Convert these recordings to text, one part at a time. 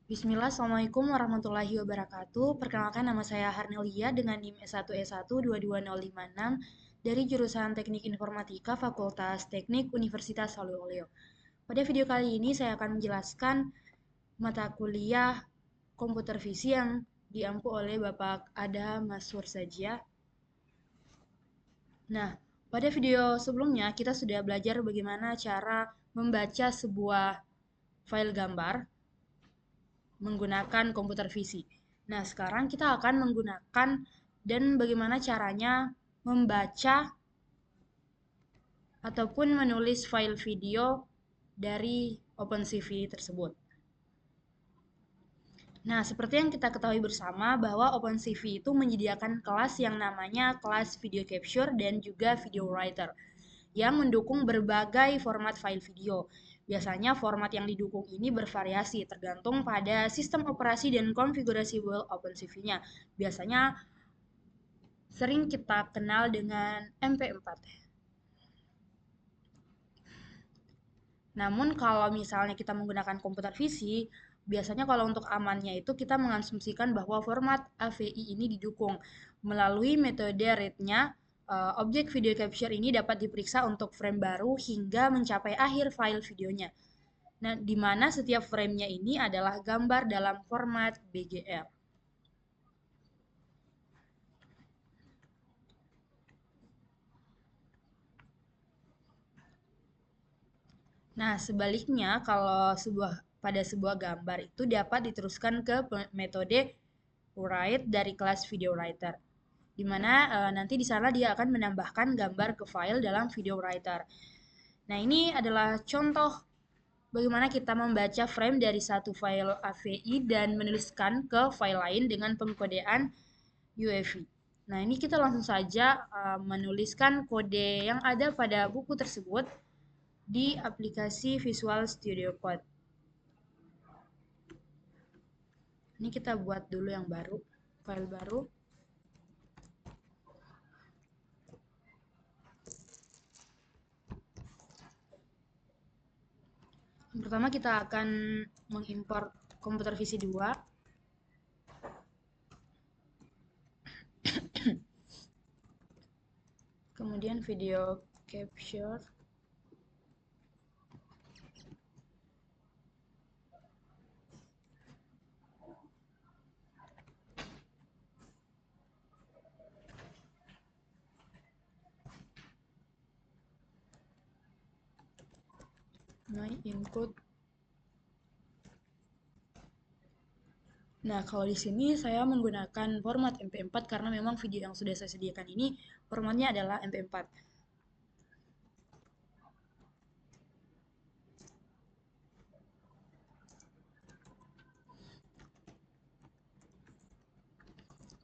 Bismillah, Assalamualaikum warahmatullahi wabarakatuh. Perkenalkan nama saya Harnelia dengan NIM S1E1 22056 dari jurusan Teknik Informatika Fakultas Teknik Universitas Soluoleo. Pada video kali ini saya akan menjelaskan mata kuliah komputer visi yang diampu oleh Bapak Ada Masur Sajia. Nah, pada video sebelumnya kita sudah belajar bagaimana cara membaca sebuah file gambar menggunakan komputer visi. Nah, sekarang kita akan menggunakan dan bagaimana caranya membaca ataupun menulis file video dari OpenCV tersebut. Nah, seperti yang kita ketahui bersama bahwa OpenCV itu menyediakan kelas yang namanya kelas Video Capture dan juga Video Writer yang mendukung berbagai format file video. Biasanya format yang didukung ini bervariasi tergantung pada sistem operasi dan konfigurasi build OpenCV-nya. Biasanya sering kita kenal dengan MP4. Namun kalau misalnya kita menggunakan komputer visi, biasanya kalau untuk amannya itu kita mengasumsikan bahwa format AVI ini didukung. Melalui metode read-nya, objek video capture ini dapat diperiksa untuk frame baru hingga mencapai akhir file videonya. Nah, di mana setiap frame-nya ini adalah gambar dalam format BGR. Nah, sebaliknya kalau pada sebuah gambar itu dapat diteruskan ke metode write dari kelas video writer. Di mana nanti di sana dia akan menambahkan gambar ke file dalam video writer. Nah, ini adalah contoh bagaimana kita membaca frame dari satu file AVI dan menuliskan ke file lain dengan pengkodean UEFI. Nah, ini kita langsung saja menuliskan kode yang ada pada buku tersebut di aplikasi Visual Studio Code. Ini kita buat dulu yang baru, file baru. Yang pertama kita akan mengimport komputer visi 2. Kemudian video capture. My input. Nah, kalau di sini saya menggunakan format MP4 karena memang video yang sudah saya sediakan ini formatnya adalah MP4.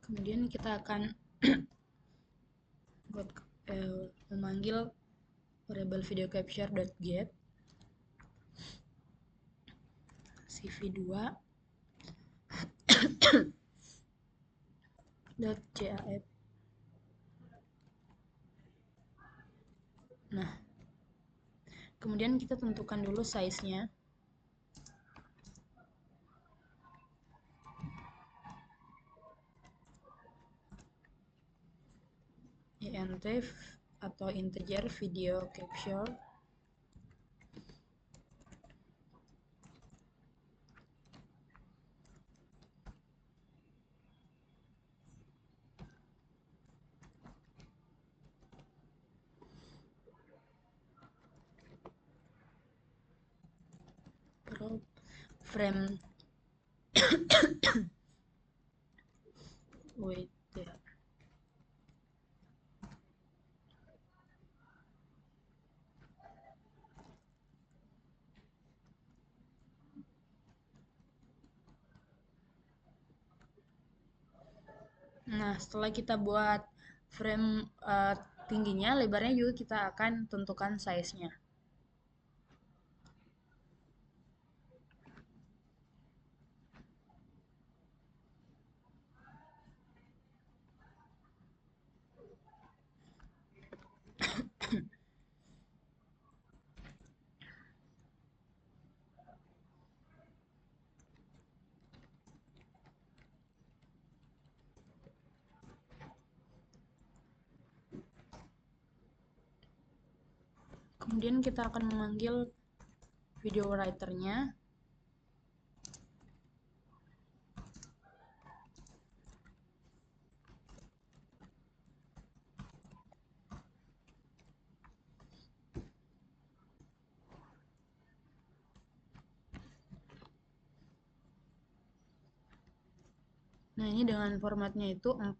Kemudian kita akan memanggil variable video capture.get cv2 .jaf. Nah, kemudian kita tentukan dulu size-nya. int atau integer video capture. Frame wait ya. Nah, setelah kita buat frame tingginya, lebarnya juga kita akan tentukan size-nya. Kemudian kita akan memanggil video writer-nya. Nah, ini dengan formatnya itu 4,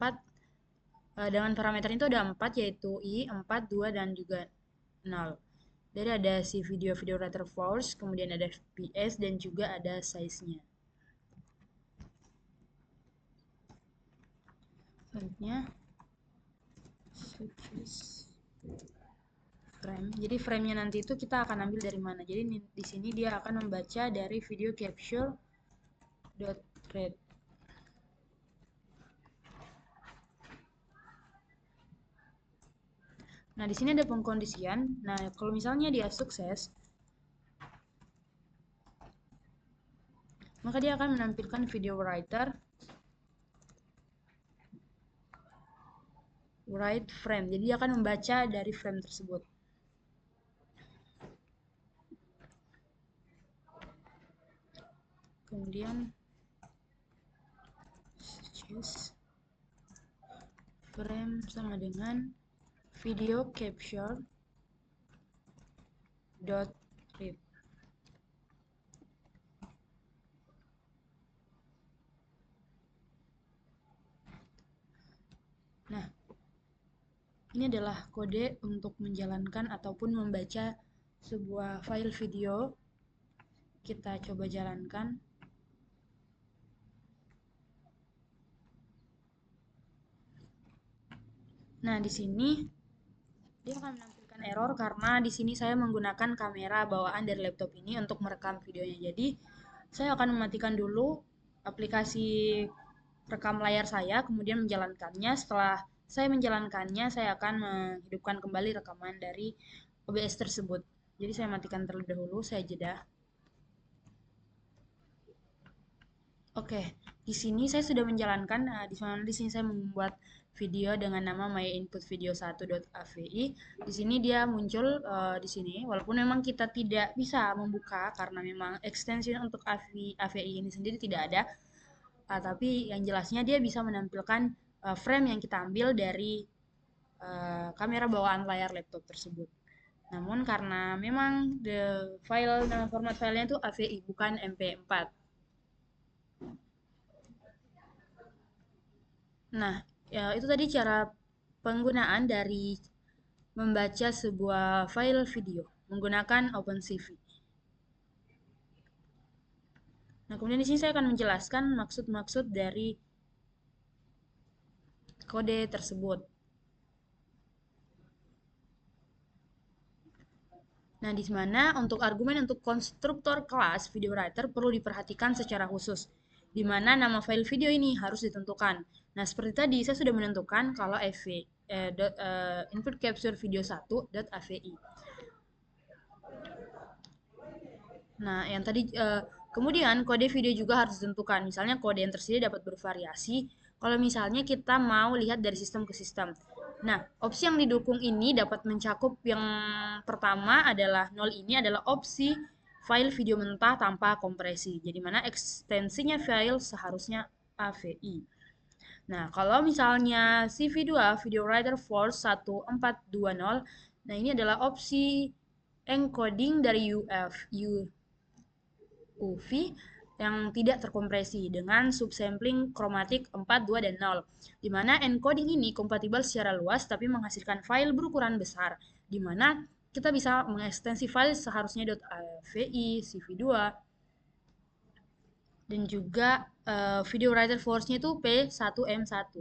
dengan parameternya itu ada 4, yaitu I, 4, 2, dan juga 0. Jadi ada si video writer force, kemudian ada FPS, dan juga ada size-nya. Selanjutnya, frame. Jadi frame-nya nanti itu kita akan ambil dari mana? Jadi di sini dia akan membaca dari video capture.read. Nah, di sini ada pengkondisian. Nah, kalau misalnya dia sukses, maka dia akan menampilkan video writer write frame. Jadi dia akan membaca dari frame tersebut. Kemudian choose frame sama dengan video capture dot read. Nah, ini adalah kode untuk menjalankan ataupun membaca sebuah file video. Kita coba jalankan. Nah, di sini dia akan menampilkan error karena di sini saya menggunakan kamera bawaan dari laptop ini untuk merekam videonya. Jadi, saya akan mematikan dulu aplikasi rekam layar saya, kemudian menjalankannya. Setelah saya menjalankannya, saya akan menghidupkan kembali rekaman dari OBS tersebut. Jadi saya matikan terlebih dahulu, saya jeda. Oke, di sini saya sudah menjalankan. Di sini saya membuat video dengan nama myinputvideo1.avi. Di sini dia muncul di sini, walaupun memang kita tidak bisa membuka karena memang ekstensi untuk AVI ini sendiri tidak ada. Tapi yang jelasnya dia bisa menampilkan frame yang kita ambil dari kamera bawaan layar laptop tersebut. Namun karena memang nama format filenya itu AVI bukan MP4. Nah, ya itu tadi cara penggunaan dari membaca sebuah file video menggunakan OpenCV. Nah, kemudian di sini saya akan menjelaskan maksud-maksud dari kode tersebut. Nah, di mana untuk argumen untuk konstruktor kelas video writer perlu diperhatikan secara khusus, di mana nama file video ini harus ditentukan. Nah, seperti tadi saya sudah menentukan kalau input capture video 1.avi. Nah, yang tadi kemudian kode video juga harus ditentukan. Misalnya kode yang tersedia dapat bervariasi kalau misalnya kita mau lihat dari sistem ke sistem. Nah, opsi yang didukung ini dapat mencakup yang pertama adalah 0 ini adalah opsi file video mentah tanpa kompresi. Jadi mana ekstensinya file seharusnya AVI. Nah, kalau misalnya CV2 Video Writer Force 1420, nah ini adalah opsi encoding dari UV yang tidak terkompresi dengan subsampling kromatik 4, 2, dan 0. Di mana encoding ini kompatibel secara luas tapi menghasilkan file berukuran besar, di mana kita bisa mengekstensi file seharusnya .avi, CV2, dan juga video writer force-nya itu P1M1.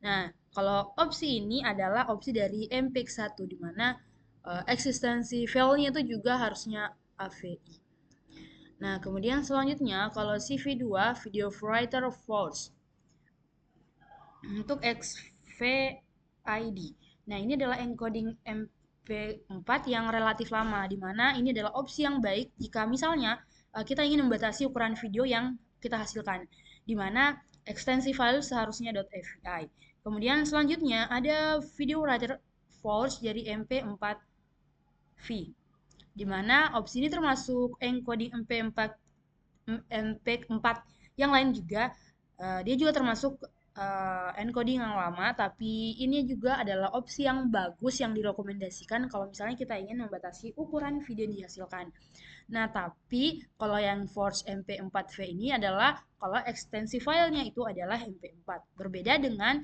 Nah, kalau opsi ini adalah opsi dari MPEG-1, di mana eksistensi file-nya itu juga harusnya AVI. Nah, kemudian selanjutnya kalau CV2 video writer force untuk XVID. Nah, ini adalah encoding MP4 yang relatif lama, di mana ini adalah opsi yang baik jika misalnya kita ingin membatasi ukuran video yang kita hasilkan, di mana ekstensi file seharusnya .avi. Kemudian selanjutnya ada video writer force dari MP4V. di mana opsi ini termasuk encoding MP4 yang lain juga. Dia juga termasuk encoding yang lama, tapi ini juga adalah opsi yang bagus yang direkomendasikan kalau misalnya kita ingin membatasi ukuran video yang dihasilkan. Nah, tapi kalau yang Force MP4V ini adalah kalau ekstensi filenya itu adalah MP4. Berbeda dengan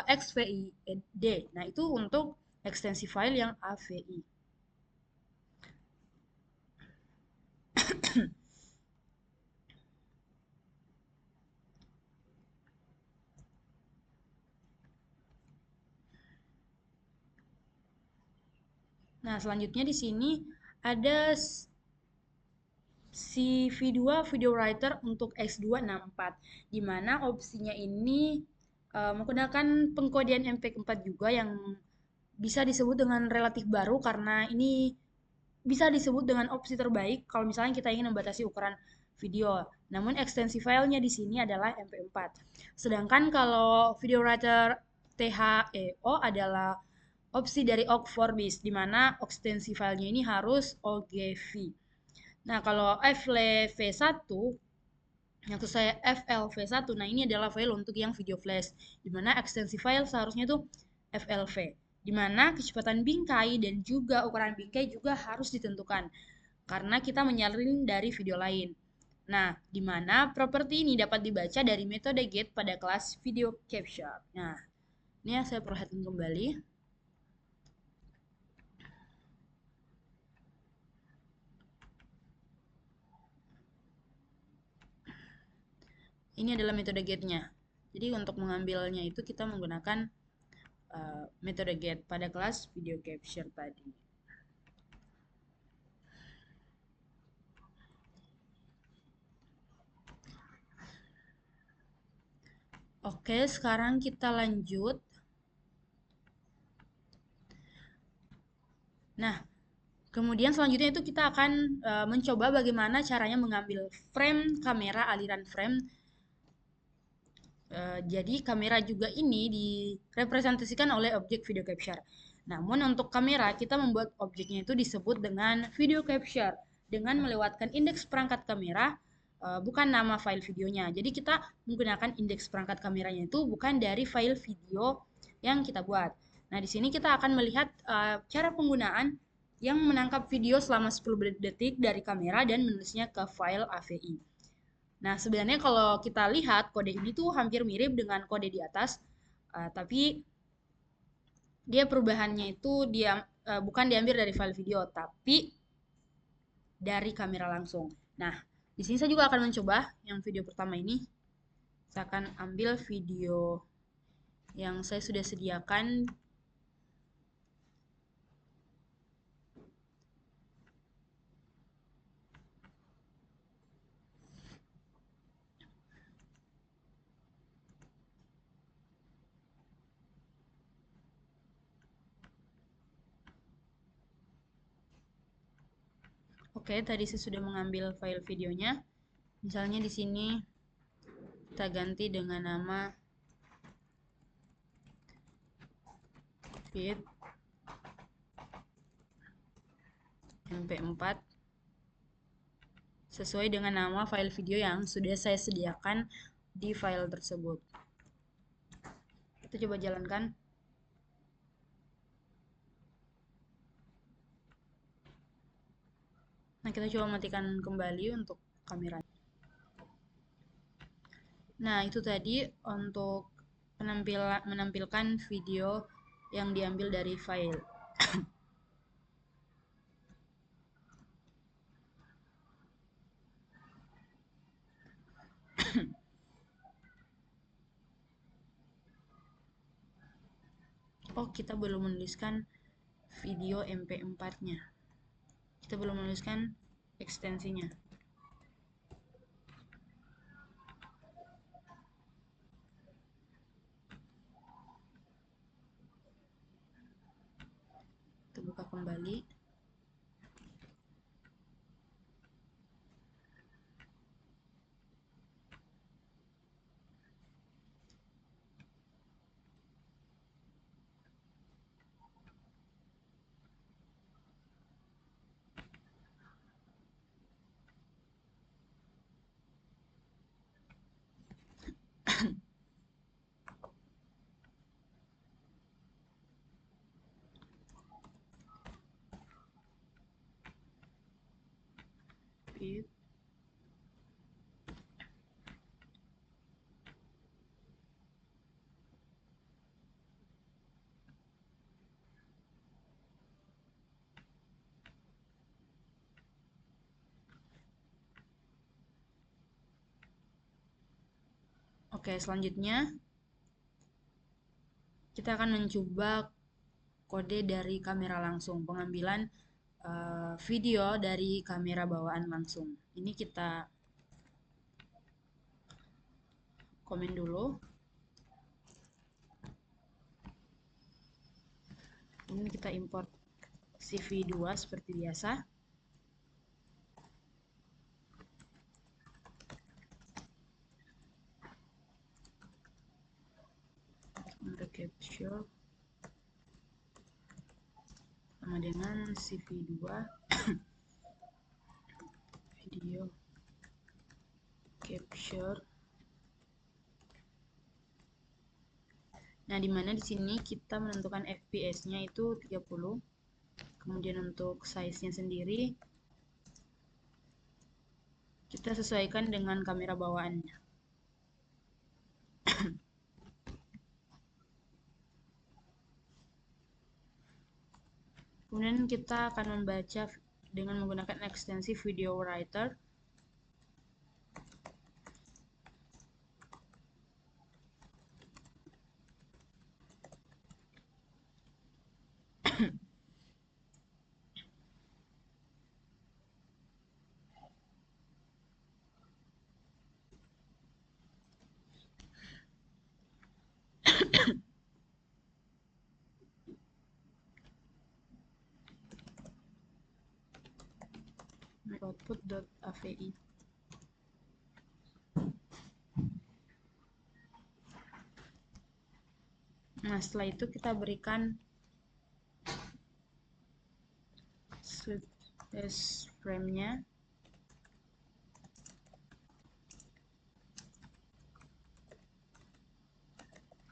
XVID. Nah, itu untuk ekstensi file yang AVI. Nah, selanjutnya di sini ada CV2 Video Writer untuk X264, di mana opsinya ini menggunakan pengkodean MP4 juga yang bisa disebut dengan relatif baru karena ini bisa disebut dengan opsi terbaik kalau misalnya kita ingin membatasi ukuran video. Namun ekstensi filenya di sini adalah MP4. Sedangkan kalau video writer THEO adalah opsi dari OGG4bis, di mana ekstensi filenya ini harus OGV. Nah, kalau FLV1 yang tuh saya FLV1, nah ini adalah file untuk yang video flash, di mana ekstensi file seharusnya itu FLV, di mana kecepatan bingkai dan juga ukuran bingkai juga harus ditentukan, karena kita menyalin dari video lain. Nah, di mana properti ini dapat dibaca dari metode get pada kelas video capture. Nah, ini yang saya perhatikan kembali. Ini adalah metode get-nya. Jadi untuk mengambilnya itu kita menggunakan metode get pada kelas video capture tadi. Oke, sekarang kita lanjut. Nah, kemudian selanjutnya itu kita akan mencoba bagaimana caranya mengambil frame kamera, aliran frame. Jadi kamera juga ini direpresentasikan oleh objek video capture. Namun untuk kamera kita membuat objeknya itu disebut dengan video capture dengan melewatkan indeks perangkat kamera, bukan nama file videonya. Jadi kita menggunakan indeks perangkat kameranya itu bukan dari file video yang kita buat. Nah, di sini kita akan melihat cara penggunaan yang menangkap video selama 10 detik dari kamera dan menulisnya ke file AVI. Nah, sebenarnya kalau kita lihat kode ini tuh hampir mirip dengan kode di atas, tapi dia perubahannya itu bukan diambil dari file video, tapi dari kamera langsung. Nah, di sini saya juga akan mencoba yang video pertama ini. Saya akan ambil video yang saya sudah sediakan. Oke, tadi saya sudah mengambil file videonya. Misalnya di sini kita ganti dengan nama feed mp4 sesuai dengan nama file video yang sudah saya sediakan di file tersebut. Kita coba jalankan. Nah, kita coba matikan kembali untuk kamera. Nah, itu tadi untuk menampilkan video yang diambil dari file. Oh, kita belum menuliskan video MP4-nya. Kita belum menuliskan ekstensinya. Kita buka kembali. it. Oke, selanjutnya kita akan mencoba kode dari kamera langsung, pengambilan video dari kamera bawaan langsung. Ini kita komen dulu. Ini kita import CV2 seperti biasa. Untuk capture sama dengan CV2 video capture. Nah, dimana di sini kita menentukan FPS-nya itu 30. Kemudian untuk size-nya sendiri kita sesuaikan dengan kamera bawaannya. Kemudian kita akan membaca dengan menggunakan ekstensi Video Writer. Output.avi. Nah, setelah itu kita berikan sweep test frame-nya.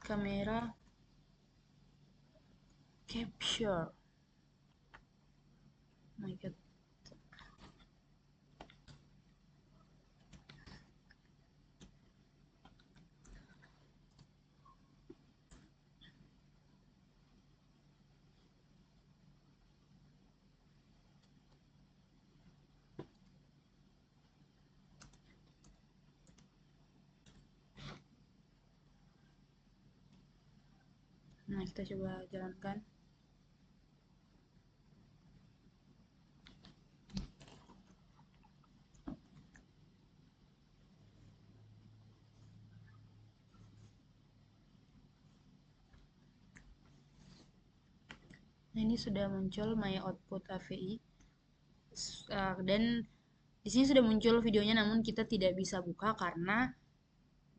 Kamera capture. Oh my god. Nah, kita coba jalankan. Nah, ini sudah muncul my output AVI. Dan di sini sudah muncul videonya, namun kita tidak bisa buka karena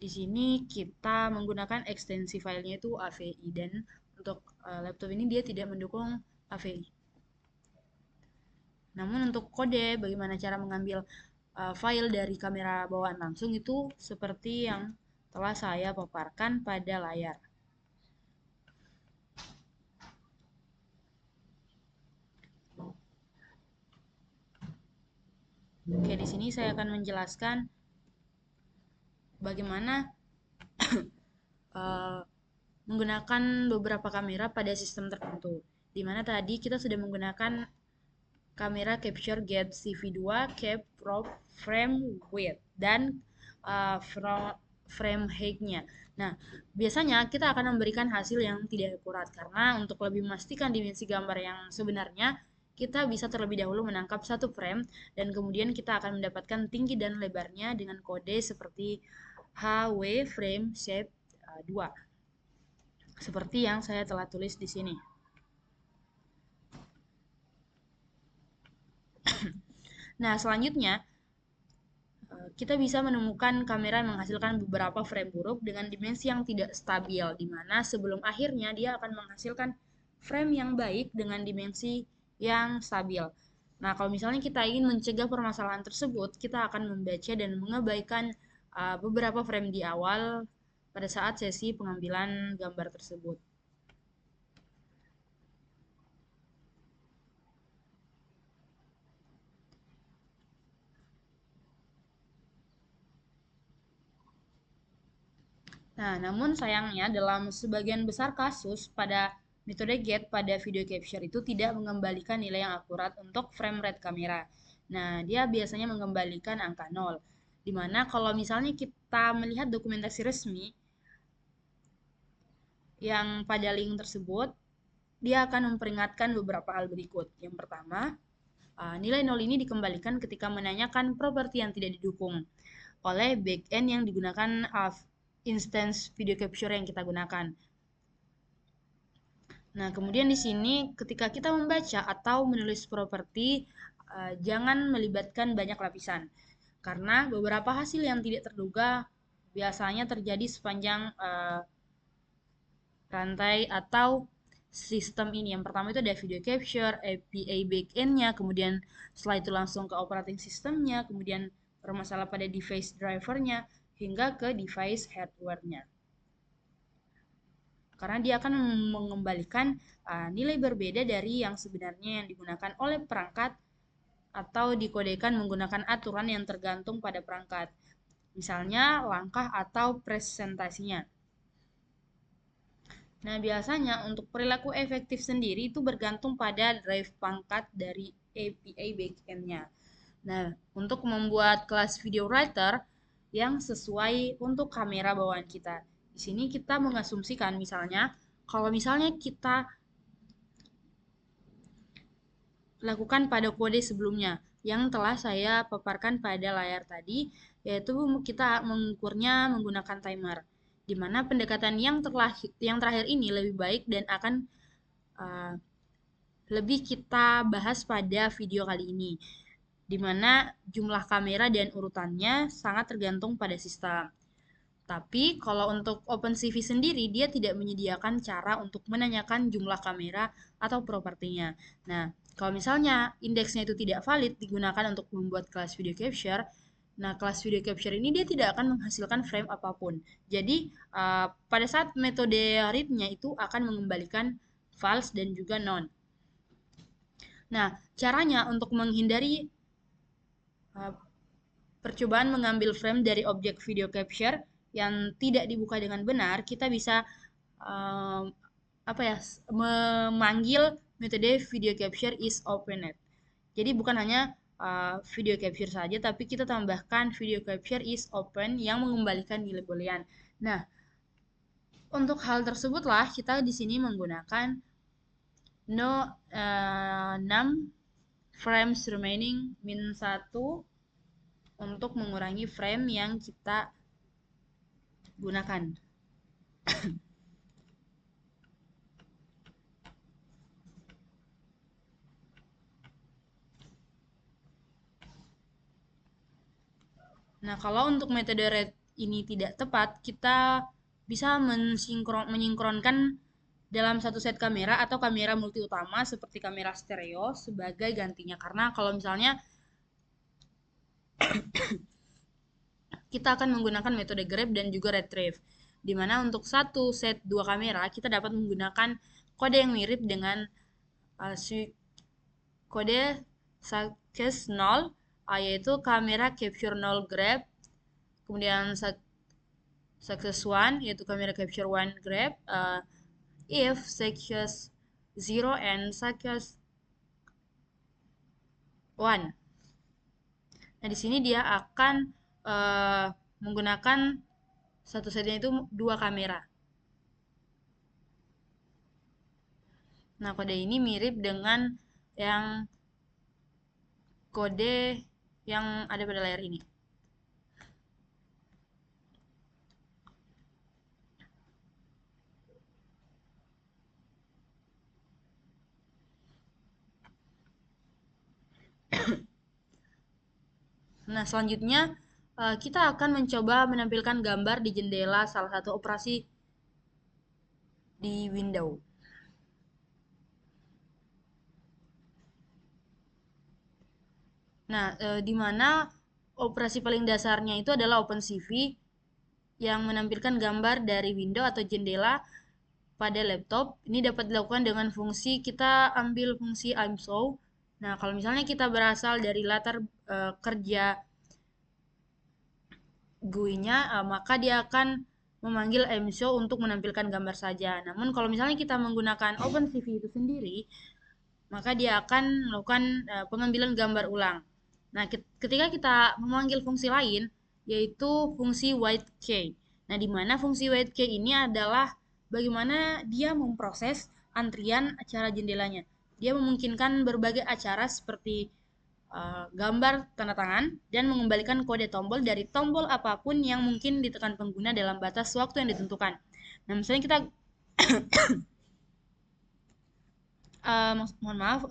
di sini kita menggunakan ekstensi filenya itu AVI, dan untuk laptop ini dia tidak mendukung AVI. Namun untuk kode bagaimana cara mengambil file dari kamera bawaan langsung itu seperti yang telah saya paparkan pada layar. Oke, di sini saya akan menjelaskan bagaimana menggunakan beberapa kamera pada sistem tertentu. Di mana tadi kita sudah menggunakan kamera capture get CV2, cap, crop, frame width, dan frame height-nya. Nah, biasanya kita akan memberikan hasil yang tidak akurat karena untuk lebih memastikan dimensi gambar yang sebenarnya, kita bisa terlebih dahulu menangkap satu frame dan kemudian kita akan mendapatkan tinggi dan lebarnya dengan kode seperti HW frame shape 2. Seperti yang saya telah tulis di sini. Nah, selanjutnya kita bisa menemukan kamera yang menghasilkan beberapa frame buruk dengan dimensi yang tidak stabil, di mana sebelum akhirnya dia akan menghasilkan frame yang baik dengan dimensi yang stabil. Nah, kalau misalnya kita ingin mencegah permasalahan tersebut, kita akan membaca dan mengabaikan beberapa frame di awal pada saat sesi pengambilan gambar tersebut. Nah, namun sayangnya dalam sebagian besar kasus pada metode GET pada video capture itu tidak mengembalikan nilai yang akurat untuk frame rate kamera. Nah, dia biasanya mengembalikan angka 0. Dimana kalau misalnya kita melihat dokumentasi resmi yang pada link tersebut, dia akan memperingatkan beberapa hal berikut. Yang pertama, nilai 0 ini dikembalikan ketika menanyakan properti yang tidak didukung oleh backend yang digunakan instance video capture yang kita gunakan. Nah, kemudian di sini ketika kita membaca atau menulis properti, jangan melibatkan banyak lapisan. Karena beberapa hasil yang tidak terduga biasanya terjadi sepanjang rantai atau sistem ini. Yang pertama itu ada video capture, API backend-nya, kemudian setelah itu langsung ke operating system-nya, kemudian bermasalah pada device driver-nya, hingga ke device hardware-nya. Karena dia akan mengembalikan nilai berbeda dari yang sebenarnya yang digunakan oleh perangkat atau dikodekan menggunakan aturan yang tergantung pada perangkat. Misalnya langkah atau presentasinya. Nah, biasanya untuk perilaku efektif sendiri itu bergantung pada drive pangkat dari API backend-nya. Nah, untuk membuat kelas video writer yang sesuai untuk kamera bawaan kita. Di sini kita mengasumsikan misalnya, kalau misalnya kita lakukan pada kode sebelumnya yang telah saya paparkan pada layar tadi, yaitu kita mengukurnya menggunakan timer, di mana pendekatan yang terakhir ini lebih baik dan akan uh, lebih kita bahas pada video kali ini, di mana jumlah kamera dan urutannya sangat tergantung pada sistem. Tapi kalau untuk OpenCV sendiri, dia tidak menyediakan cara untuk menanyakan jumlah kamera atau propertinya. Nah, kalau misalnya indeksnya itu tidak valid digunakan untuk membuat kelas video capture, nah kelas video capture ini dia tidak akan menghasilkan frame apapun. Jadi, pada saat metode read-nya itu akan mengembalikan false dan juga non. Nah, caranya untuk menghindari uh, percobaan mengambil frame dari objek video capture yang tidak dibuka dengan benar, kita bisa um, apa ya memanggil metode video capture is opened. Jadi bukan hanya video capture saja, tapi kita tambahkan video capture is open yang mengembalikan nilai boolean. Nah, untuk hal tersebutlah kita di sini menggunakan no num frames remaining min 1 untuk mengurangi frame yang kita gunakan. Nah, kalau untuk metode rate ini tidak tepat, kita bisa menyinkronkan dalam satu set kamera atau kamera multi utama seperti kamera stereo sebagai gantinya. Karena kalau misalnya kita akan menggunakan metode grab dan juga retrieve, di mana untuk satu set dua kamera kita dapat menggunakan kode yang mirip dengan kode success 0, yaitu kamera capture 0 grab, kemudian success 1 yaitu kamera capture 1 grab, if success 0 and success 1. Nah, di sini dia akan menggunakan satu setnya itu dua kamera. Nah, kode ini mirip dengan yang kode yang ada pada layar ini. Nah, selanjutnya kita akan mencoba menampilkan gambar di jendela salah satu operasi di Windows. Nah, di mana operasi paling dasarnya itu adalah OpenCV yang menampilkan gambar dari window atau jendela pada laptop. Ini dapat dilakukan dengan fungsi kita ambil fungsi I'm show. Nah, kalau misalnya kita berasal dari latar kerja GUI-nya, maka dia akan memanggil MShow untuk menampilkan gambar saja. Namun kalau misalnya kita menggunakan OpenCV itu sendiri, maka dia akan melakukan pengambilan gambar ulang. Nah, ketika kita memanggil fungsi lain, yaitu fungsi whitekey. Nah, di mana fungsi whitekey ini adalah bagaimana dia memproses antrian acara jendelanya. Dia memungkinkan berbagai acara seperti gambar tanda tangan dan mengembalikan kode tombol dari tombol apapun yang mungkin ditekan pengguna dalam batas waktu yang ditentukan. Nah, misalnya kita mohon maaf,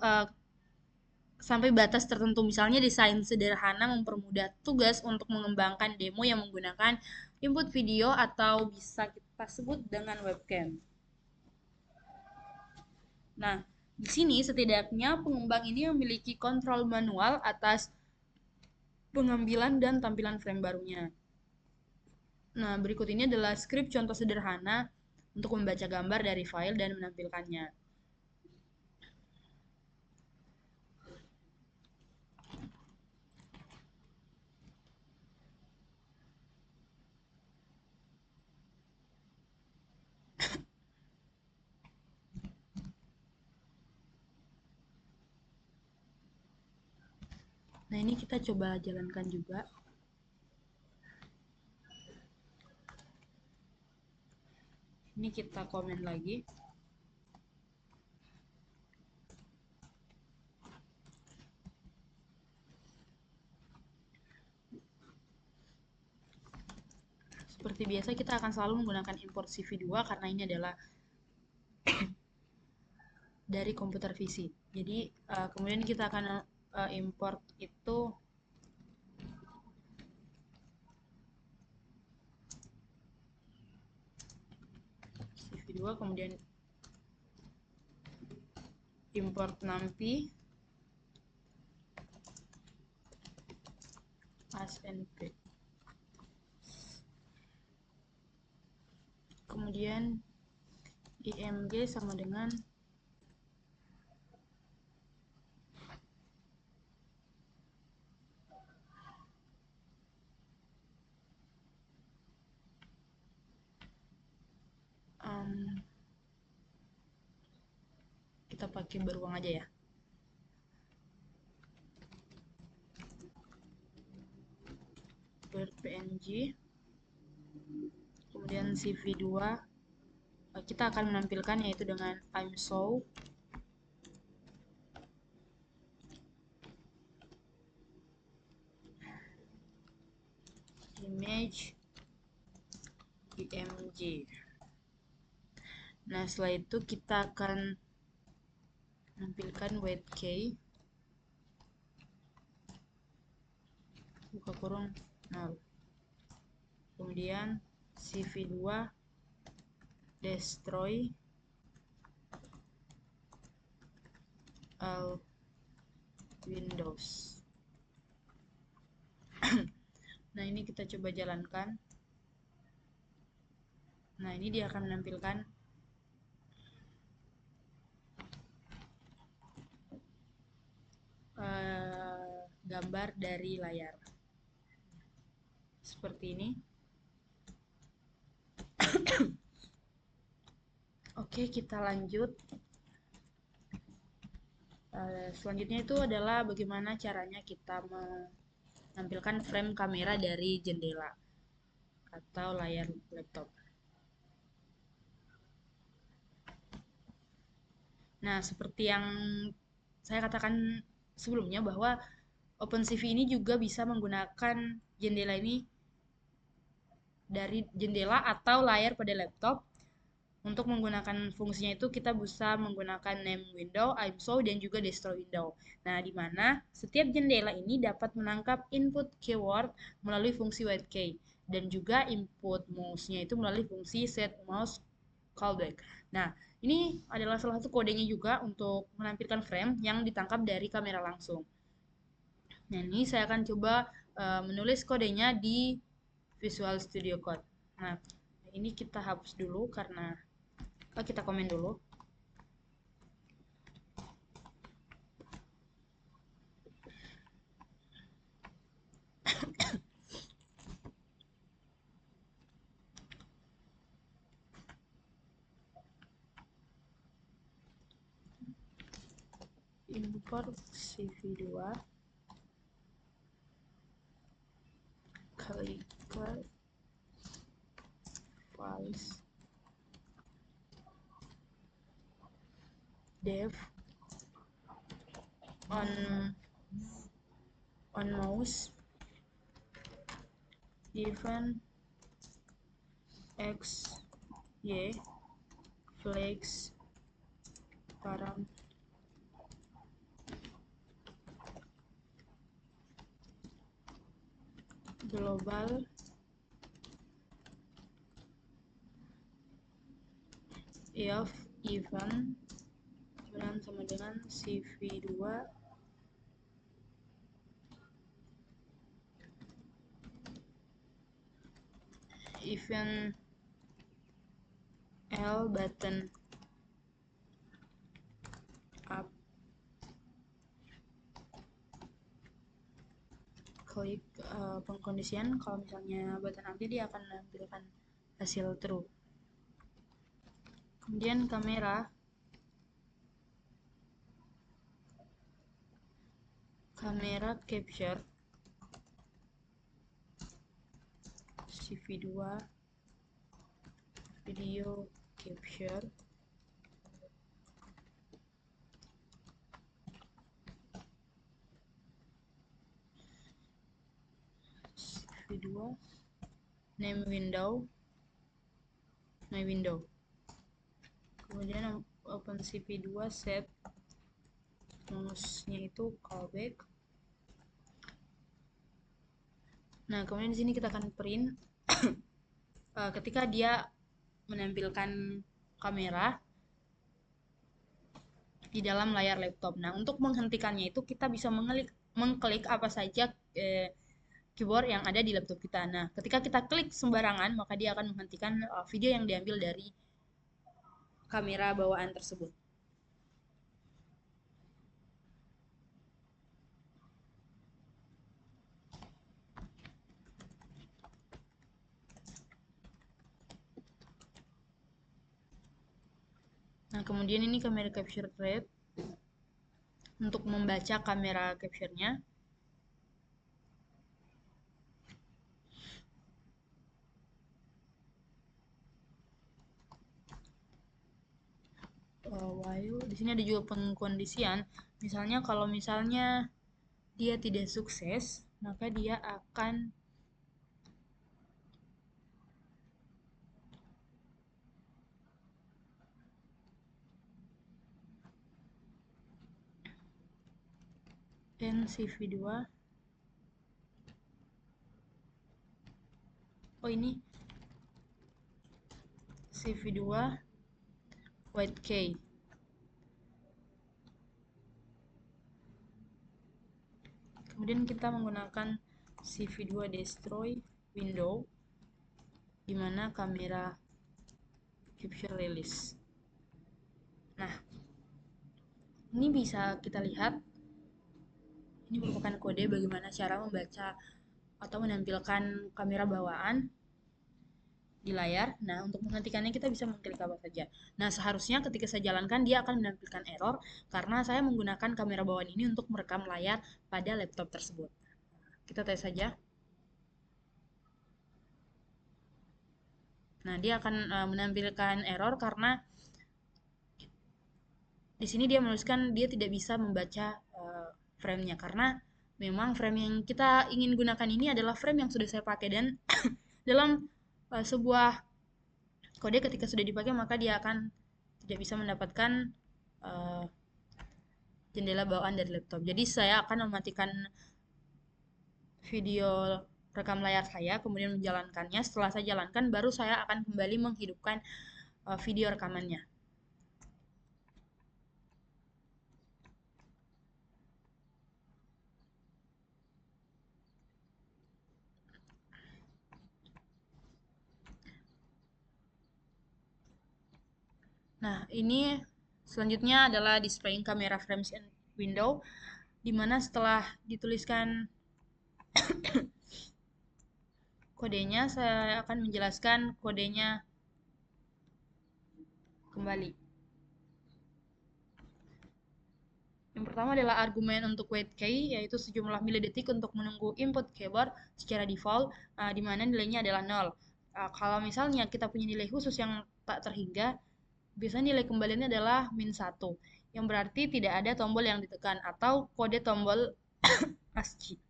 sampai batas tertentu. Misalnya desain sederhana mempermudah tugas untuk mengembangkan demo yang menggunakan input video atau bisa kita sebut dengan webcam. Nah, di sini setidaknya pengembang ini memiliki kontrol manual atas pengambilan dan tampilan frame barunya. Nah, berikut ini adalah skrip contoh sederhana untuk membaca gambar dari file dan menampilkannya. Nah, ini kita coba jalankan juga. Ini kita komen lagi. Seperti biasa kita akan selalu menggunakan import CV2 karena ini adalah dari komputer visi. Jadi kemudian kita akan import itu CV2, kemudian import numpy asnp, kemudian img sama dengan kita pakai beruang aja ya. PNG, kemudian CV2 kita akan menampilkan yaitu dengan imshow image img. Nah, setelah itu kita akan menampilkan whitekey, buka kurung 0, kemudian CV2 destroy all windows. Nah, ini kita coba jalankan. Nah, ini dia akan menampilkan gambar dari layar seperti ini. Oke, kita lanjut. Selanjutnya itu adalah bagaimana caranya kita menampilkan frame kamera dari jendela atau layar laptop. Nah, seperti yang saya katakan sebelumnya bahwa OpenCV ini juga bisa menggunakan jendela ini dari jendela atau layar pada laptop. Untuk menggunakan fungsinya itu kita bisa menggunakan name window, imshow, dan juga destroy window. Nah, di mana setiap jendela ini dapat menangkap input keyword melalui fungsi whitekey dan juga input mouse-nya itu melalui fungsi set mouse callback. Nah, ini adalah salah satu kodenya juga untuk menampilkan frame yang ditangkap dari kamera langsung. Nah, ini saya akan coba menulis kodenya di Visual Studio Code. Nah, ini kita hapus dulu karena kita komen dulu. import CV2, klik ke files, dev, on mouse, event x, y, flex, param, global, if event sama dengan CV2 event L button up, klik pengkondisian. Kalau misalnya button up dia akan menampilkan hasil true. Kemudian kamera capture CV2 video capture CV2 name window, my window. Kemudian open CV2 set mouse-nya itu callback. Nah, kemudian di sini kita akan print ketika dia menampilkan kamera di dalam layar laptop. Nah, untuk menghentikannya itu kita bisa mengklik apa saja keyboard yang ada di laptop kita. Nah, ketika kita klik sembarangan, maka dia akan menghentikan video yang diambil dari kamera bawaan tersebut. Nah, kemudian ini kamera capture rate untuk membaca kamera capture-nya. While di sini ada juga pengkondisian. Misalnya kalau misalnya dia tidak sukses, maka dia akan end CV2. Oh, ini CV2 white key. Kemudian kita menggunakan CV2 destroy window di mana kamera capture release. Nah, ini bisa kita lihat. Ini merupakan kode bagaimana cara membaca atau menampilkan kamera bawaan di layar. Nah, untuk menghentikannya kita bisa mengklik apa saja. Nah, seharusnya ketika saya jalankan dia akan menampilkan error karena saya menggunakan kamera bawaan ini untuk merekam layar pada laptop tersebut. Kita tes saja. Nah, dia akan menampilkan error karena di sini dia menuliskan dia tidak bisa membaca frame-nya karena memang frame yang kita ingin gunakan ini adalah frame yang sudah saya pakai dan dalam sebuah kode ketika sudah dipakai maka dia akan tidak bisa mendapatkan jendela bawaan dari laptop. Jadi saya akan mematikan video rekam layar saya, kemudian menjalankannya. Setelah saya jalankan, baru saya akan kembali menghidupkan video rekamannya. Nah, ini selanjutnya adalah displaying camera frames in window, di mana setelah dituliskan kodenya, saya akan menjelaskan kodenya kembali. Yang pertama adalah argumen untuk wait key, yaitu sejumlah milidetik untuk menunggu input keyboard secara default, di mana nilainya adalah 0. Kalau misalnya kita punya nilai khusus yang tak terhingga, biasanya nilai kembaliannya adalah -1, yang berarti tidak ada tombol yang ditekan atau kode tombol ASCII.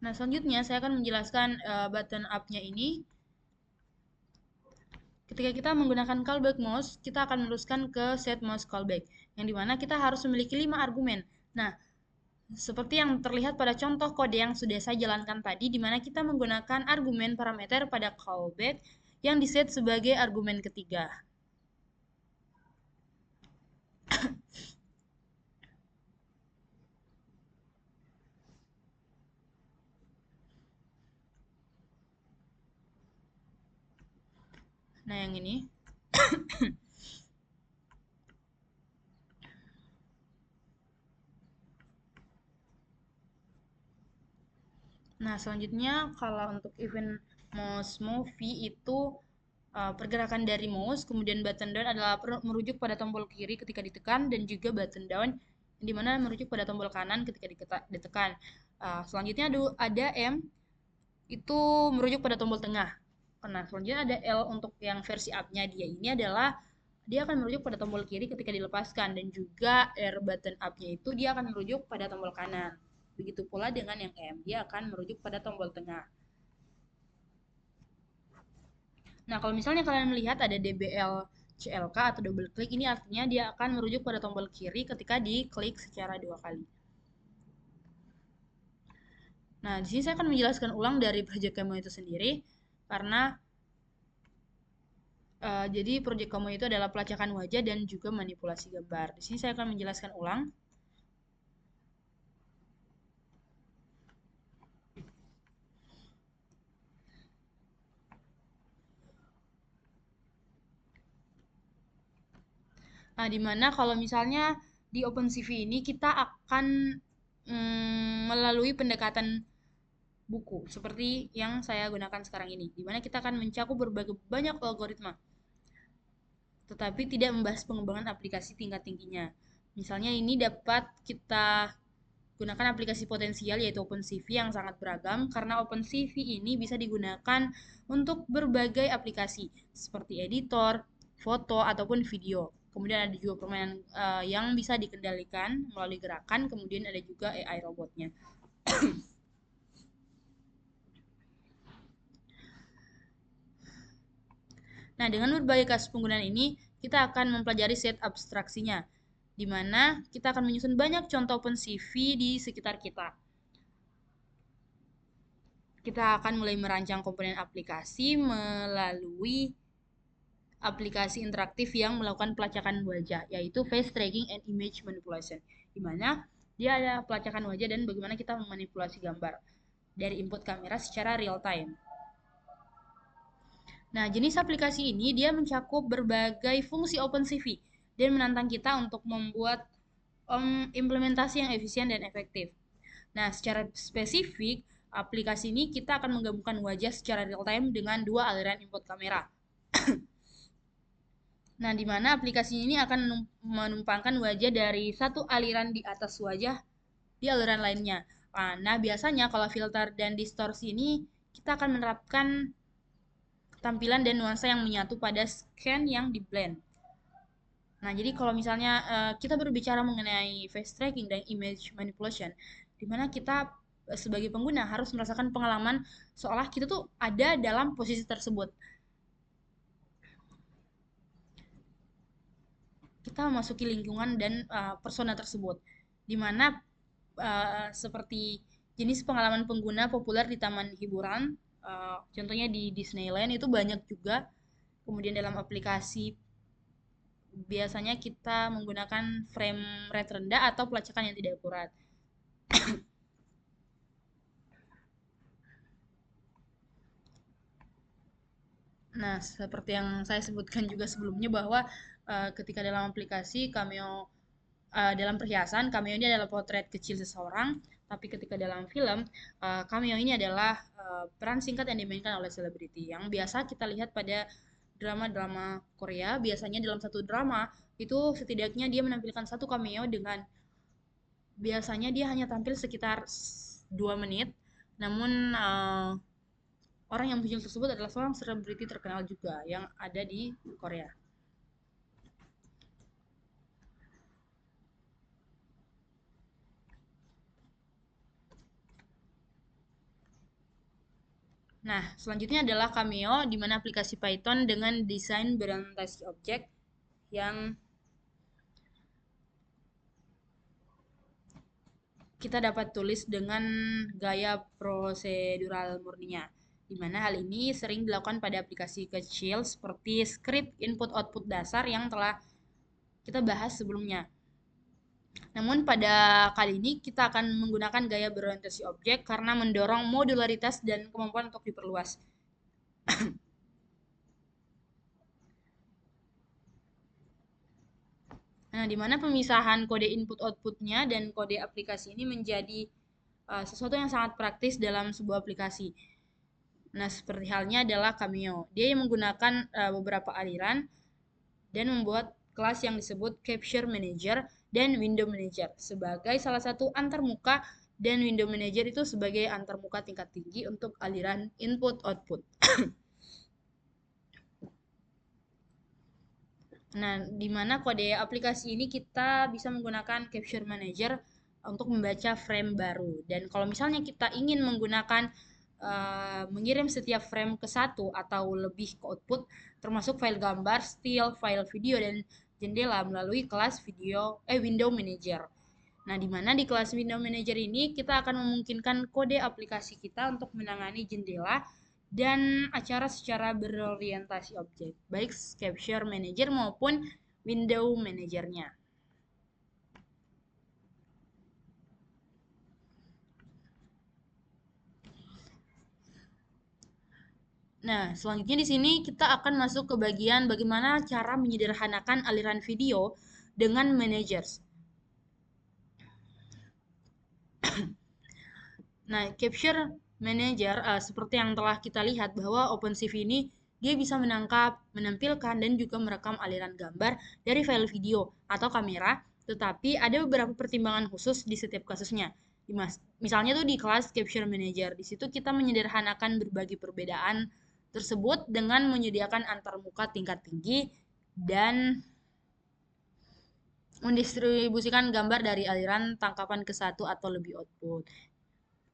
Nah, selanjutnya saya akan menjelaskan button up-nya ini. Ketika kita menggunakan callback mouse, kita akan meneruskan ke set mouse callback, yang dimana kita harus memiliki 5 argumen. Nah, seperti yang terlihat pada contoh kode yang sudah saya jalankan tadi, di mana kita menggunakan argumen parameter pada callback yang diset sebagai argumen ketiga. Nah, yang ini. Nah, selanjutnya kalau untuk event mouse movie itu pergerakan dari mouse, kemudian button down adalah merujuk pada tombol kiri ketika ditekan, dan juga button down di mana merujuk pada tombol kanan ketika ditekan. Selanjutnya ada M, itu merujuk pada tombol tengah. Nah, selanjutnya ada L untuk yang versi up-nya dia ini adalah dia akan merujuk pada tombol kiri ketika dilepaskan, dan juga R button up-nya itu dia akan merujuk pada tombol kanan. Begitu pula dengan yang M, dia akan merujuk pada tombol tengah. Nah, kalau misalnya kalian melihat ada DBL CLK atau double click, ini artinya dia akan merujuk pada tombol kiri ketika diklik secara 2 kali. Nah, di sini saya akan menjelaskan ulang dari project Camo itu sendiri, karena jadi project Camo itu adalah pelacakan wajah dan juga manipulasi gambar. Di sini saya akan menjelaskan ulang. Nah, dimana kalau misalnya di OpenCV ini kita akan melalui pendekatan buku seperti yang saya gunakan sekarang ini, dimana kita akan mencakup berbagai banyak algoritma, tetapi tidak membahas pengembangan aplikasi tingkat tingginya. Misalnya ini dapat kita gunakan aplikasi potensial yaitu OpenCV yang sangat beragam, karena OpenCV ini bisa digunakan untuk berbagai aplikasi seperti editor, foto, ataupun video. Kemudian ada juga permainan yang bisa dikendalikan melalui gerakan, kemudian ada juga AI robotnya. Nah, dengan berbagai kasus penggunaan ini, kita akan mempelajari set abstraksinya, di mana kita akan menyusun banyak contoh OpenCV di sekitar kita. Kita akan mulai merancang komponen aplikasi melalui aplikasi interaktif yang melakukan pelacakan wajah, yaitu face tracking and image manipulation, di mana dia ada pelacakan wajah dan bagaimana kita memanipulasi gambar dari input kamera secara real time. Nah, jenis aplikasi ini dia mencakup berbagai fungsi OpenCV dan menantang kita untuk membuat implementasi yang efisien dan efektif. Nah, secara spesifik, aplikasi ini kita akan menggabungkan wajah secara real time dengan dua aliran input kamera. Nah, di mana aplikasi ini akan menumpangkan wajah dari satu aliran di atas wajah di aliran lainnya. Nah, biasanya kalau filter dan distorsi ini kita akan menerapkan tampilan dan nuansa yang menyatu pada scan yang di blend. Nah, jadi kalau misalnya kita berbicara mengenai face tracking dan image manipulation, di mana kita sebagai pengguna harus merasakan pengalaman seolah kita tuh ada dalam posisi tersebut. Kita memasuki lingkungan dan persona tersebut, di mana seperti jenis pengalaman pengguna populer di taman hiburan, contohnya di Disneyland itu banyak juga. Kemudian dalam aplikasi biasanya kita menggunakan frame rate rendah atau pelacakan yang tidak akurat. Nah, seperti yang saya sebutkan juga sebelumnya bahwa ketika dalam aplikasi Cameo dalam perhiasan, Cameo ini adalah potret kecil seseorang, Tapi ketika dalam film, cameo ini adalah peran singkat yang dimainkan oleh selebriti yang biasa kita lihat pada drama-drama Korea. Biasanya dalam satu drama itu setidaknya dia menampilkan satu cameo dengan biasanya dia hanya tampil sekitar 2 menit. Namun orang yang muncul tersebut adalah seorang selebriti terkenal juga yang ada di Korea. Nah, selanjutnya adalah Cameo, di mana aplikasi Python dengan desain berorientasi objek yang kita dapat tulis dengan gaya prosedural murninya. Di mana hal ini sering dilakukan pada aplikasi kecil seperti script input-output dasar yang telah kita bahas sebelumnya. Namun pada kali ini kita akan menggunakan gaya berorientasi objek karena mendorong modularitas dan kemampuan untuk diperluas. Nah, di mana pemisahan kode input outputnya dan kode aplikasi ini menjadi sesuatu yang sangat praktis dalam sebuah aplikasi. Nah, seperti halnya adalah Cameo. Dia yang menggunakan beberapa aliran dan membuat kelas yang disebut Capture Manager dan Window Manager sebagai salah satu antarmuka, dan Window Manager itu sebagai antarmuka tingkat tinggi untuk aliran input-output. Nah, di mana kode aplikasi ini kita bisa menggunakan Capture Manager untuk membaca frame baru. Dan kalau misalnya kita ingin menggunakan mengirim setiap frame ke satu atau lebih ke output, termasuk file gambar, still, file video, dan jendela melalui kelas Window Manager. Nah, di mana di kelas Window Manager ini kita akan memungkinkan kode aplikasi kita untuk menangani jendela dan acara secara berorientasi objek, baik Capture Manager maupun Window Manager-nya. Nah, selanjutnya di sini kita akan masuk ke bagian bagaimana cara menyederhanakan aliran video dengan managers. Nah, Capture Manager seperti yang telah kita lihat bahwa OpenCV ini dia bisa menangkap, menampilkan, dan juga merekam aliran gambar dari file video atau kamera, tetapi ada beberapa pertimbangan khusus di setiap kasusnya. Misalnya tuh di kelas Capture Manager, di situ kita menyederhanakan berbagai perbedaan tersebut dengan menyediakan antarmuka tingkat tinggi dan mendistribusikan gambar dari aliran tangkapan ke satu atau lebih output.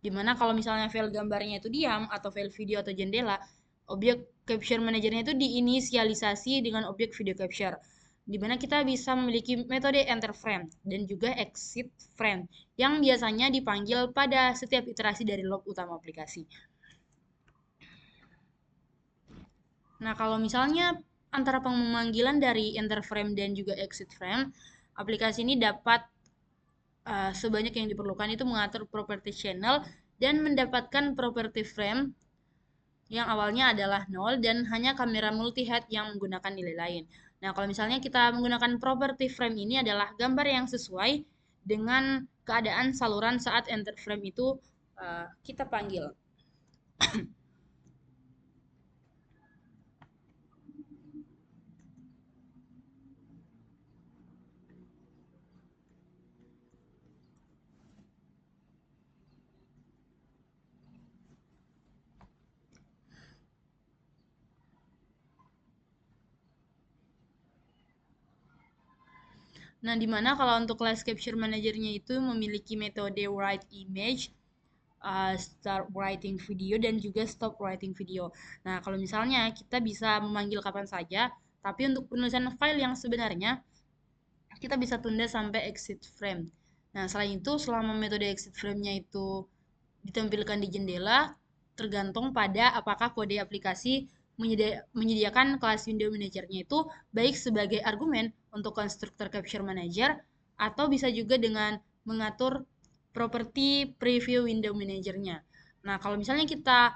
Dimana kalau misalnya file gambarnya itu diam atau file video atau jendela, objek capture manajernya itu diinisialisasi dengan objek video capture. Dimana kita bisa memiliki metode enter frame dan juga exit frame yang biasanya dipanggil pada setiap iterasi dari log utama aplikasi. Nah, kalau misalnya antara pemanggilan dari enter frame dan juga exit frame, aplikasi ini dapat sebanyak yang diperlukan itu mengatur property channel dan mendapatkan property frame yang awalnya adalah 0 dan hanya kamera multi-head yang menggunakan nilai lain. Nah, kalau misalnya kita menggunakan property frame ini adalah gambar yang sesuai dengan keadaan saluran saat enter frame itu kita panggil. Nah, dimana kalau untuk Class Capture Manager-nya itu memiliki metode write image, start writing video, dan juga stop writing video. Nah, kalau misalnya kita bisa memanggil kapan saja, tapi untuk penulisan file yang sebenarnya, kita bisa tunda sampai exit frame. Nah, selain itu, selama metode exit frame-nya itu ditampilkan di jendela, tergantung pada apakah kode aplikasi menyediakan kelas window manager-nya itu baik sebagai argumen untuk konstruktor capture manager atau bisa juga dengan mengatur properti preview window manager-nya. Nah, kalau misalnya kita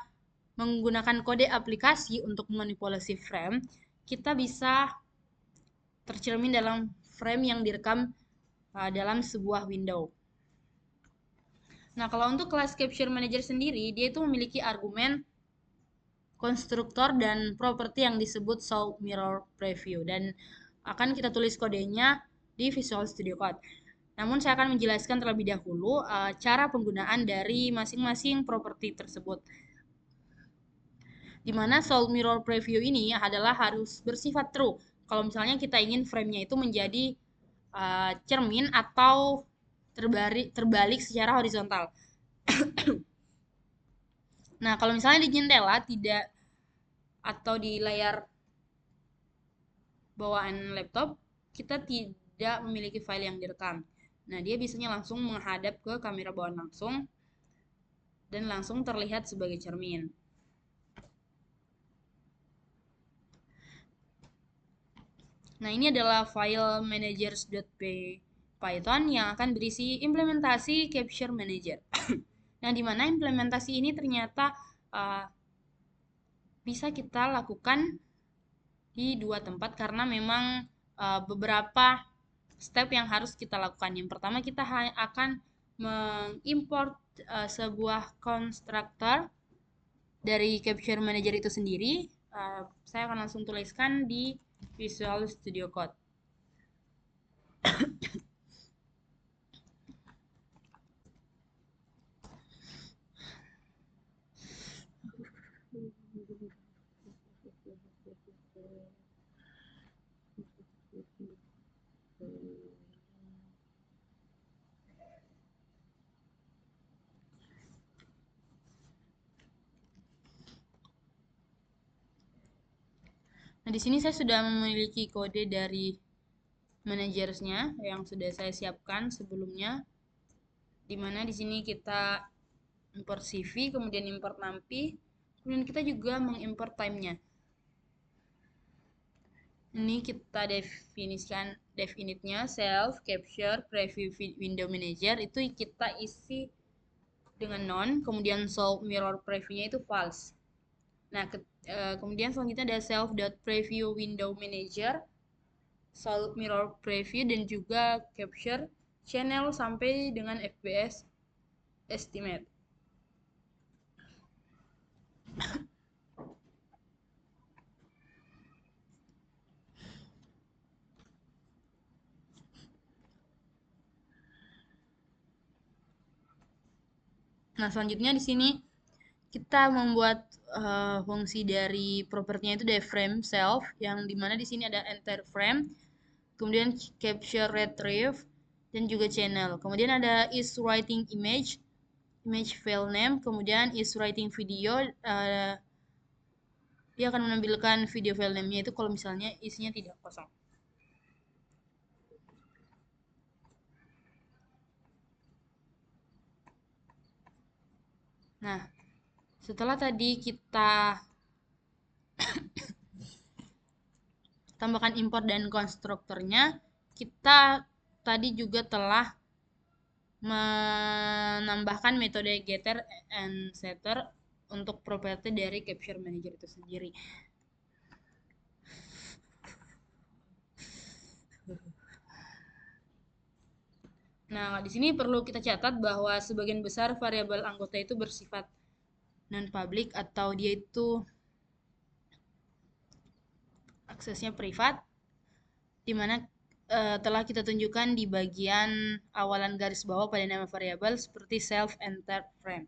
menggunakan kode aplikasi untuk manipulasi frame, kita bisa tercermin dalam frame yang direkam dalam sebuah window. Nah, kalau untuk kelas Capture Manager sendiri, dia itu memiliki argumen konstruktor dan properti yang disebut Solve Mirror Preview, dan akan kita tulis kodenya di Visual Studio Code. Namun saya akan menjelaskan terlebih dahulu cara penggunaan dari masing-masing properti tersebut. Di mana Solve Mirror Preview ini adalah harus bersifat true. Kalau misalnya kita ingin frame-nya itu menjadi cermin atau terbalik secara horizontal. Nah, kalau misalnya di jendela tidak atau di layar bawaan laptop, kita tidak memiliki file yang direkam. Nah, dia biasanya langsung menghadap ke kamera bawaan langsung dan langsung terlihat sebagai cermin. Nah, ini adalah file managers.python yang akan berisi implementasi Capture Manager. Nah, di mana implementasi ini ternyata bisa kita lakukan di dua tempat karena memang beberapa step yang harus kita lakukan. Yang pertama, kita akan mengimport sebuah konstruktor dari Capture Manager itu sendiri. Saya akan langsung tuliskan di Visual Studio Code. Nah, di sini saya sudah memiliki kode dari manajersnya yang sudah saya siapkan sebelumnya. Di mana di sini kita import CV, kemudian import NumPy, kemudian kita juga mengimport time-nya. Ini kita definisikan definitnya self capture preview window manager itu kita isi dengan non, kemudian solve mirror previewnya itu false. Nah, kemudian selanjutnya ada self.preview window manager, solve mirror preview, dan juga capture channel sampai dengan FPS estimate. Nah, selanjutnya di sini kita membuat fungsi dari propertinya itu dari frame self, yang dimana di sini ada enter frame, kemudian capture retrieve, dan juga channel. Kemudian ada is writing image file name, kemudian is writing video, dia akan menampilkan video file name-nya itu kalau misalnya isinya tidak kosong. Nah, setelah tadi kita tambahkan import dan konstruktornya, kita tadi juga telah menambahkan metode getter and setter untuk properti dari Capture Manager itu sendiri. Nah, di sini perlu kita catat bahwa sebagian besar variabel anggota itu bersifat non-public atau dia itu aksesnya privat, di mana telah kita tunjukkan di bagian awalan garis bawah pada nama variabel seperti self enter frame,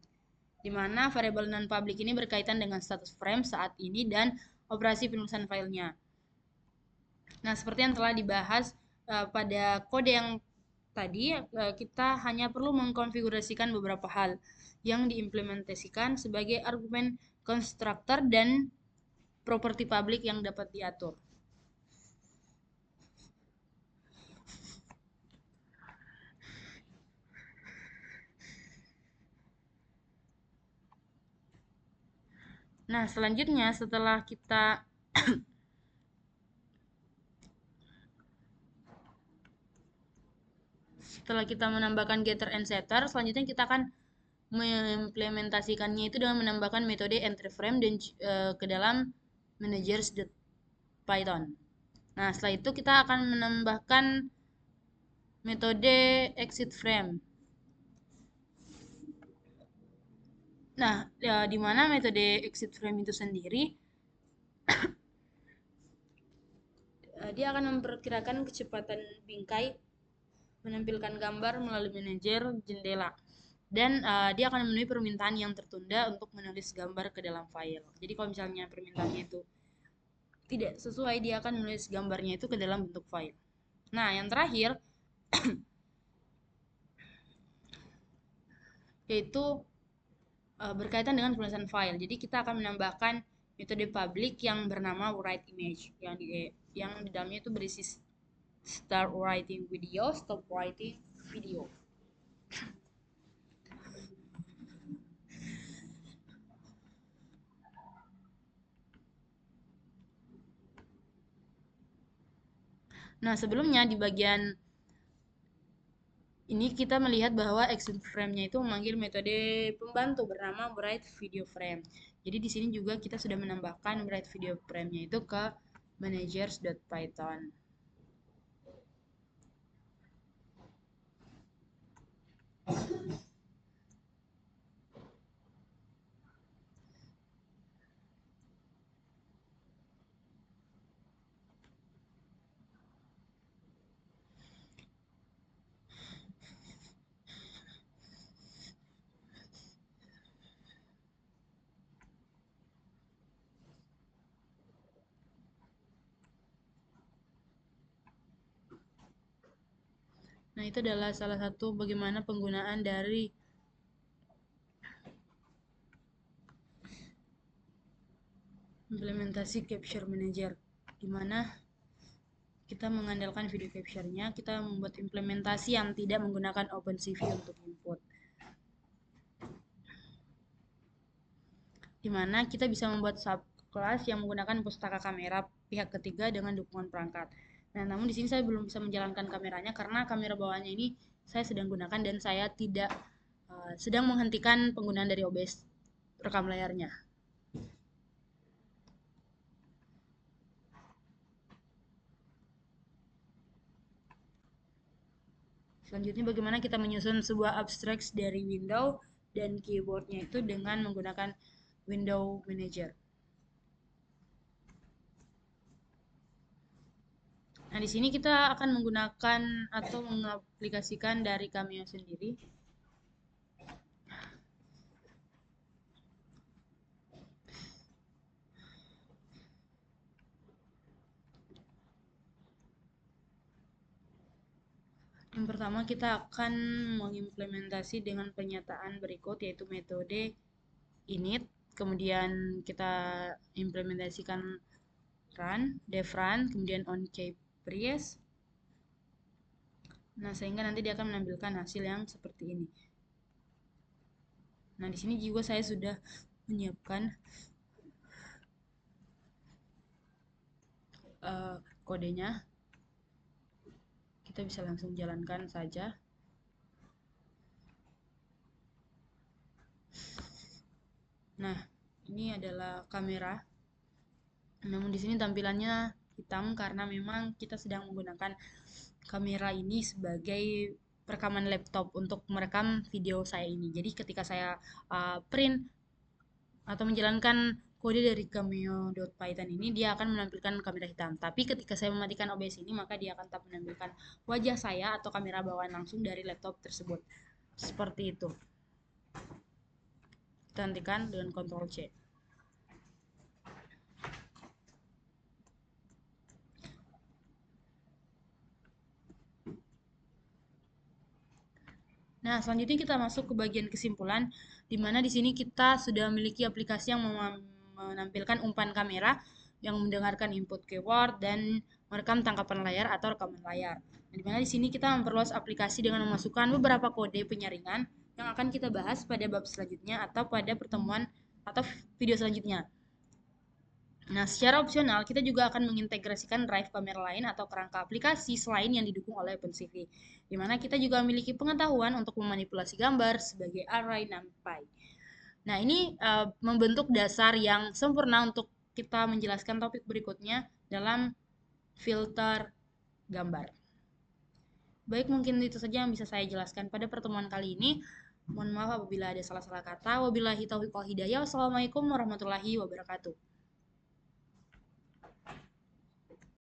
di mana variabel non-public ini berkaitan dengan status frame saat ini dan operasi penulisan filenya. Nah, seperti yang telah dibahas pada kode yang tadi, kita hanya perlu mengkonfigurasikan beberapa hal yang diimplementasikan sebagai argumen konstruktor dan properti public yang dapat diatur. Nah, selanjutnya setelah kita menambahkan getter and setter, selanjutnya kita akan mengimplementasikannya itu dengan menambahkan metode entry frame dan ke dalam managers.python. Nah, setelah itu kita akan menambahkan metode exit frame. Nah, di mana metode exit frame itu sendiri, dia akan memperkirakan kecepatan bingkai menampilkan gambar melalui manajer jendela. Dan dia akan memenuhi permintaan yang tertunda untuk menulis gambar ke dalam file. Jadi kalau misalnya permintaannya itu tidak sesuai, dia akan menulis gambarnya itu ke dalam bentuk file. Nah, yang terakhir yaitu berkaitan dengan penulisan file. Jadi kita akan menambahkan metode public yang bernama write image yang di dalamnya itu berisi start writing video, stop writing video. Nah, sebelumnya di bagian ini kita melihat bahwa exit frame-nya itu memanggil metode pembantu bernama write video frame. Jadi di sini juga kita sudah menambahkan write video frame-nya itu ke managers.python. Nah, itu adalah salah satu bagaimana penggunaan dari implementasi Capture Manager, di mana kita mengandalkan video capture-nya, kita membuat implementasi yang tidak menggunakan OpenCV untuk input. Di mana kita bisa membuat subclass yang menggunakan pustaka kamera pihak ketiga dengan dukungan perangkat. Nah, namun di sini saya belum bisa menjalankan kameranya karena kamera bawahnya ini saya sedang gunakan dan saya tidak sedang menghentikan penggunaan dari OBS rekam layarnya. Selanjutnya bagaimana kita menyusun sebuah abstract dari window dan keyboardnya itu dengan menggunakan window manager. Nah, di sini kita akan menggunakan atau mengaplikasikan dari Cameo sendiri. Yang pertama kita akan mengimplementasi dengan pernyataan berikut yaitu metode init, kemudian kita implementasikan run, dev run, kemudian on kprease. Nah, sehingga nanti dia akan menampilkan hasil yang seperti ini. Nah, di sini juga saya sudah menyiapkan kodenya. Kita bisa langsung jalankan saja. Nah, ini adalah kamera. Namun di sini tampilannya hitam karena memang kita sedang menggunakan kamera ini sebagai rekaman laptop untuk merekam video saya ini. Jadi ketika saya print atau menjalankan kode dari cameo.python ini, dia akan menampilkan kamera hitam. Tapi ketika saya mematikan OBS ini, maka dia akan tetap menampilkan wajah saya atau kamera bawaan langsung dari laptop tersebut. Seperti itu. Kita hentikan dengan Ctrl C. Nah, selanjutnya kita masuk ke bagian kesimpulan, di mana di sini kita sudah memiliki aplikasi yang menampilkan umpan kamera yang mendengarkan input keyword dan merekam tangkapan layar atau rekaman layar. Nah, di mana di sini kita memperluas aplikasi dengan memasukkan beberapa kode penyaringan yang akan kita bahas pada bab selanjutnya atau pada pertemuan atau video selanjutnya. Nah, secara opsional, kita juga akan mengintegrasikan drive kamera lain atau kerangka aplikasi selain yang didukung oleh OpenCV, di mana kita juga memiliki pengetahuan untuk memanipulasi gambar sebagai array NumPy. Nah, ini membentuk dasar yang sempurna untuk kita menjelaskan topik berikutnya dalam filter gambar. Baik, mungkin itu saja yang bisa saya jelaskan pada pertemuan kali ini. Mohon maaf apabila ada salah-salah kata. Wabillahi taufiq wal hidayah. Wassalamualaikum warahmatullahi wabarakatuh.